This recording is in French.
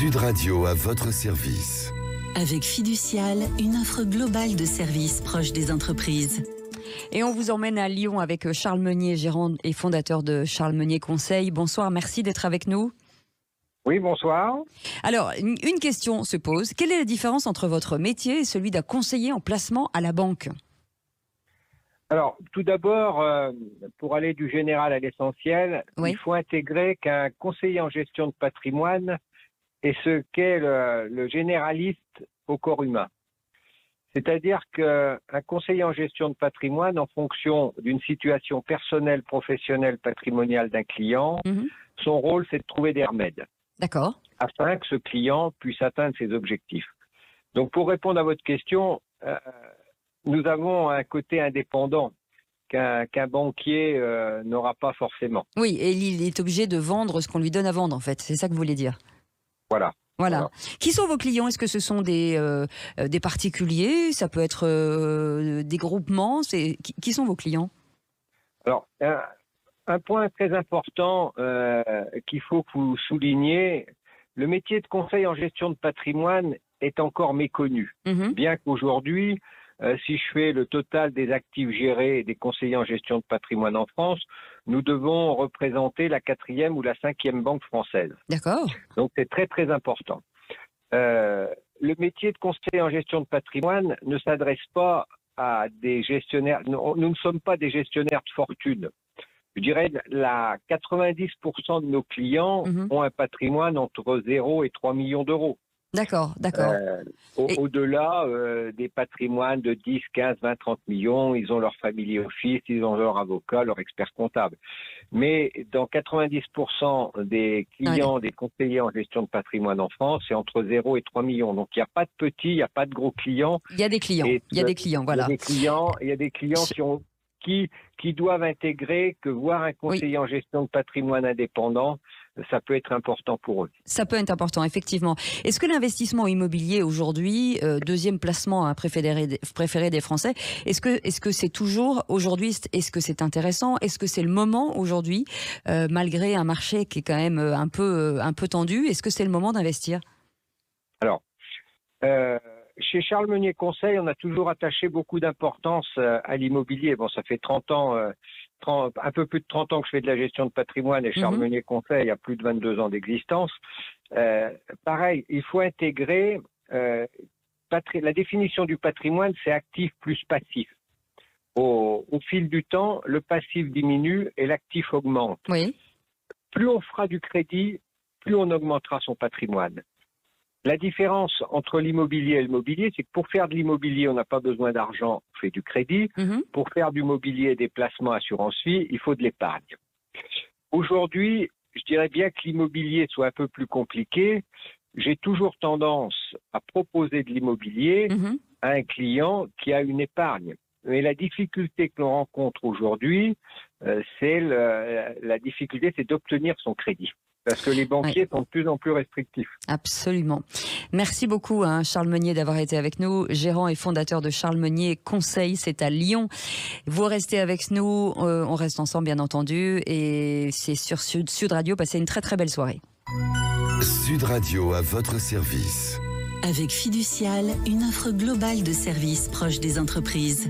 Sud Radio à votre service. Avec Fiducial, une offre globale de services proches des entreprises. Et on vous emmène à Lyon avec Charles Meunier, gérant et fondateur de Charles Meunier Conseil. Bonsoir, merci d'être avec nous. Oui, bonsoir. Alors, une question se pose. Quelle est la différence entre votre métier et celui d'un conseiller en placement à la banque ? Alors, tout d'abord, pour aller du général à l'essentiel, Oui. il faut intégrer qu'un conseiller en gestion de patrimoine est ce qu'est le généraliste au corps humain. C'est-à-dire qu'un conseiller en gestion de patrimoine, en fonction d'une situation personnelle, professionnelle, patrimoniale d'un client, son rôle, c'est de trouver des remèdes. D'accord. Afin que ce client puisse atteindre ses objectifs. Donc, pour répondre à votre question, nous avons un côté indépendant qu'un banquier n'aura pas forcément. Oui, et il est obligé de vendre ce qu'on lui donne à vendre, en fait. C'est ça que vous voulez dire. Voilà. Qui sont vos clients ? Est-ce que ce sont des particuliers ? Ça peut être des groupements ? Qui sont vos clients ? Alors, un point très important qu'il faut que vous souligniez, le métier de conseil en gestion de patrimoine est encore méconnu. Bien qu'aujourd'hui, si je fais le total des actifs gérés des conseillers en gestion de patrimoine en France, nous devons représenter la 4e ou la 5e banque française. D'accord. Donc c'est très très important. Le métier de conseiller en gestion de patrimoine ne s'adresse pas à des gestionnaires. Nous ne sommes pas des gestionnaires de fortune. Je dirais 90% de nos clients ont un patrimoine entre 0 et 3 millions d'euros. D'accord. Au-delà des patrimoines de 10, 15, 20, 30 millions, ils ont leur family office, ils ont leur avocat, leur expert comptable. Mais dans 90% des clients, des conseillers en gestion de patrimoine en France, c'est entre 0 et 3 millions. Donc il n'y a pas de petits, il n'y a pas de gros clients. Il y a des clients, voilà. Il y a des clients qui doivent intégrer que voir un conseiller en gestion de patrimoine indépendant, ça peut être important pour eux. Ça peut être important, effectivement. Est-ce que l'investissement immobilier aujourd'hui, deuxième placement préféré des Français, est-ce que c'est toujours aujourd'hui, est-ce que c'est intéressant ? Est-ce que c'est le moment aujourd'hui, malgré un marché qui est quand même un peu tendu, est-ce que c'est le moment d'investir ? Alors, chez Charles Meunier Conseil, on a toujours attaché beaucoup d'importance à l'immobilier. Bon, ça fait 30 ans, un peu plus de 30 ans que je fais de la gestion de patrimoine et Charles Meunier Conseil a plus de 22 ans d'existence. Pareil, il faut intégrer la définition du patrimoine, c'est actif plus passif. Au fil du temps, le passif diminue et l'actif augmente. Oui. Plus on fera du crédit, plus on augmentera son patrimoine. La différence entre l'immobilier et le mobilier, c'est que pour faire de l'immobilier, on n'a pas besoin d'argent, on fait du crédit. Pour faire du mobilier et des placements assurance-vie, il faut de l'épargne. Aujourd'hui, je dirais bien que l'immobilier soit un peu plus compliqué. J'ai toujours tendance à proposer de l'immobilier à un client qui a une épargne. Mais la difficulté que l'on rencontre aujourd'hui, la difficulté, c'est d'obtenir son crédit. Parce que les banquiers sont de plus en plus restrictifs. Absolument. Merci beaucoup Charles Meunier d'avoir été avec nous, gérant et fondateur de Charles Meunier Conseil, c'est à Lyon. Vous restez avec nous, on reste ensemble bien entendu, et c'est sur Sud Radio. Passez une très très belle soirée. Sud Radio à votre service. Avec Fiducial, une offre globale de services proches des entreprises.